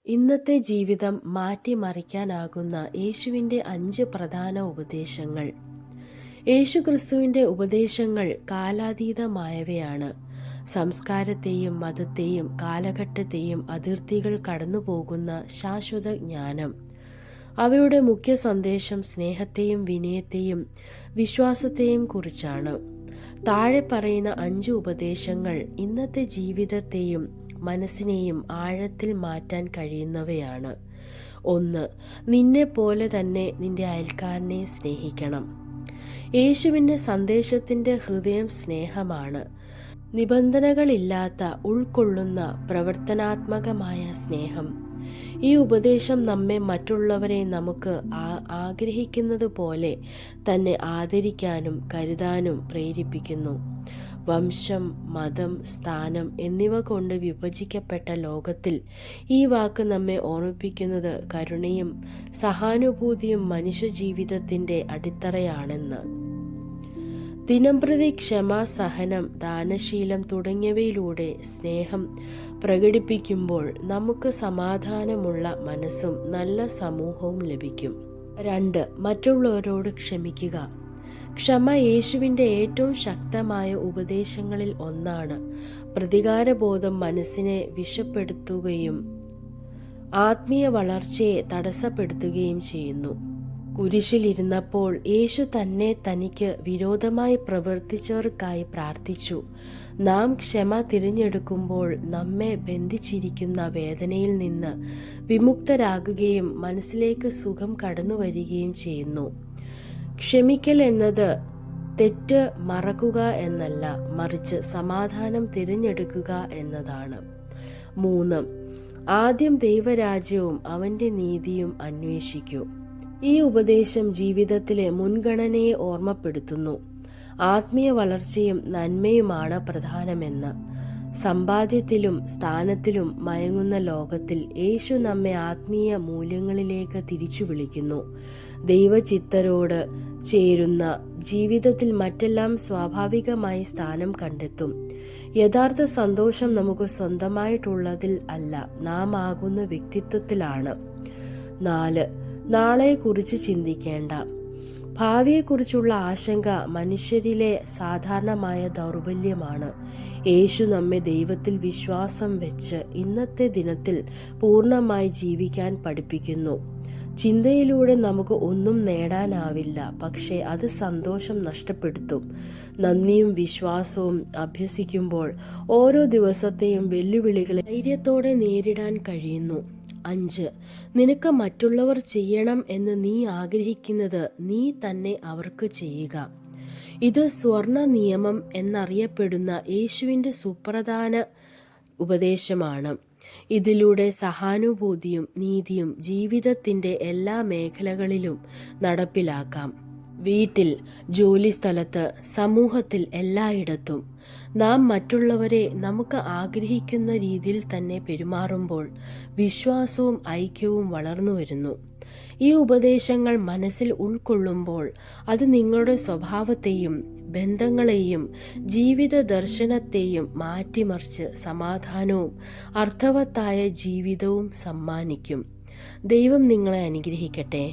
ഇന്നത്തെ ജീവിതം മാറ്റിമറിക്കാനാകുന്ന യേശുവിൻ്റെ 5 പ്രധാന ഉപദേശങ്ങൾ. യേശുക്രിസ്തുവിൻ്റെ ഉപദേശങ്ങൾ കാലാതീതമായവയാണ്. സംസ്കാരത്തെയും മതത്തെയും കാലഘട്ടത്തെയും അതിർത്തികൾ കടന്നുപോകുന്ന ശാശ്വത ജ്ഞാനം. അവയുടെ മുഖ്യ സന്ദേശം സ്നേഹത്തെയും വിനയത്തെയും വിശ്വാസത്തെയും കുറിച്ചാണ്. താഴെ പറയുന്ന 5 ഉപദേശങ്ങൾ ഇന്നത്തെ ജീവിതത്തെയും മനസ്സിനെയും ആഴത്തിൽ മാറ്റാൻ കഴിയുന്നവയാണ്. 1. നിന്നെപ്പോലെ തന്നെ നിന്റെ അയൽക്കാരനെ സ്നേഹിക്കണം. യേശുവിൻ്റെ സന്ദേശത്തിൻ്റെ ഹൃദയം സ്നേഹമാണ്. നിബന്ധനകളില്ലാത്ത, ഉൾക്കൊള്ളുന്ന, പ്രവർത്തനാത്മകമായ സ്നേഹം. ഈ ഉപദേശം നമ്മെ മറ്റുള്ളവരെ നമുക്ക് ആഗ്രഹിക്കുന്നത് പോലെ തന്നെ ആദരിക്കാനും കരുതാനും പ്രേരിപ്പിക്കുന്നു. വംശം, മതം, സ്ഥാനം എന്നിവ കൊണ്ട് വിഭജിക്കപ്പെട്ട ലോകത്തിൽ ഈ വാക്ക് നമ്മെ ഓർമ്മിപ്പിക്കുന്നത് കരുണയും സഹാനുഭൂതിയും മനുഷ്യജീവിതത്തിൻ്റെ അടിത്തറയാണെന്ന്. ദിനംപ്രതി ക്ഷമ, സഹനം, ദാനശീലം തുടങ്ങിയവയിലൂടെ സ്നേഹം പ്രകടിപ്പിക്കുമ്പോൾ നമുക്ക് സമാധാനമുള്ള മനസ്സും നല്ല സമൂഹവും ലഭിക്കും. 2. മറ്റുള്ളവരോട് ക്ഷമിക്കുക. ക്ഷമ യേശുവിൻ്റെ ഏറ്റവും ശക്തമായ ഉപദേശങ്ങളിൽ ഒന്നാണ്. പ്രതികാരബോധം മനസ്സിനെ വിഷപ്പെടുത്തുകയും ആത്മീയ വളർച്ചയെ തടസ്സപ്പെടുത്തുകയും ചെയ്യുന്നു. കുരിശിലിരുന്നപ്പോൾ യേശു തന്നെ തനിക്ക് വിരോധമായി പ്രവർത്തിച്ചവർക്കായി പ്രാർത്ഥിച്ചു. നാം ക്ഷമ തിരഞ്ഞെടുക്കുമ്പോൾ നമ്മെ ബന്ധിച്ചിരിക്കുന്ന വേദനയിൽ നിന്ന് വിമുക്തരാകുകയും മനസ്സിലേക്ക് സുഖം കടന്നു വരികയും ചെയ്യുന്നു. ക്ഷമിക്കൽ എന്നത് തെറ്റ് മറക്കുക എന്നല്ല, മറിച്ച് സമാധാനം തിരഞ്ഞെടുക്കുക എന്നതാണ്. 3. ആദ്യം ദൈവരാജ്യവും അവൻ്റെ നീതിയും അന്വേഷിക്കൂ. ഈ ഉപദേശം ജീവിതത്തിലെ മുൻഗണനയെ ഓർമ്മപ്പെടുത്തുന്നു. ആത്മീയ വളർച്ചയും നന്മയുമാണ് പ്രധാനമെന്ന്. സമ്പാദ്യത്തിലും സ്ഥാനത്തിലും മയങ്ങുന്ന ലോകത്തിൽ യേശു നമ്മെ ആത്മീയ മൂല്യങ്ങളിലേക്ക് തിരിച്ചു വിളിക്കുന്നു. ദൈവചിത്തരോട് ചേരുന്ന ജീവിതത്തിൽ മറ്റെല്ലാം സ്വാഭാവികമായി സ്ഥാനം കണ്ടെത്തും. യഥാർത്ഥ സന്തോഷം നമുക്ക് സ്വന്തമായിട്ടുള്ളതിൽ അല്ല, നാം ആകുന്ന വ്യക്തിത്വത്തിലാണ്. 4. നാളെക്കുറിച്ച് ചിന്തിക്കേണ്ട. ഭാവിയെക്കുറിച്ചുള്ള ആശങ്ക മനുഷ്യരിലെ സാധാരണമായ ദൗർബല്യമാണ്. യേശു നമ്മെ ദൈവത്തിൽ വിശ്വാസം വെച്ച് ഇന്നത്തെ ദിനത്തിൽ പൂർണ്ണമായി ജീവിക്കാൻ പഠിപ്പിക്കുന്നു. ചിന്തയിലൂടെ നമുക്ക് ഒന്നും നേടാനാവില്ല, പക്ഷേ അത് സന്തോഷം നഷ്ടപ്പെടുത്തും. നന്ദിയും വിശ്വാസവും അഭ്യസിക്കുമ്പോൾ ഓരോ ദിവസത്തെയും വെല്ലുവിളികളെ ധൈര്യത്തോടെ നേരിടാൻ കഴിയുന്നു. 5. നിനക്ക് മറ്റുള്ളവർ ചെയ്യണം എന്ന് നീ ആഗ്രഹിക്കുന്നത് നീ തന്നെ അവർക്ക് ചെയ്യുക. ഇത് സ്വർണ്ണ നിയമം എന്നറിയപ്പെടുന്ന യേശുവിൻ്റെ സുപ്രധാന ഉപദേശമാണ്. ഇതിലൂടെ സഹാനുഭൂതിയും നീതിയും ജീവിതത്തിൻ്റെ എല്ലാ മേഖലകളിലും നടപ്പിലാക്കാം. വീട്ടിൽ, ജോലിസ്ഥലത്ത്, സമൂഹത്തിൽ, എല്ലായിടത്തും നാം മറ്റുള്ളവരെ നമുക്ക് ആഗ്രഹിക്കുന്ന രീതിയിൽ തന്നെ പെരുമാറുമ്പോൾ വിശ്വാസവും ഐക്യവും വളർന്നു വരുന്നു. ഈ ഉപദേശങ്ങൾ മനസ്സിൽ ഉൾക്കൊള്ളുമ്പോൾ അത് നിങ്ങളുടെ സ്വഭാവത്തെയും ബന്ധങ്ങളെയും ജീവിത ദർശനത്തെയും മാറ്റിമറിച്ച് സമാധാനവും അർത്ഥവത്തായ ജീവിതവും സമ്മാനിക്കും. ദൈവം നിങ്ങളെ അനുഗ്രഹിക്കട്ടെ.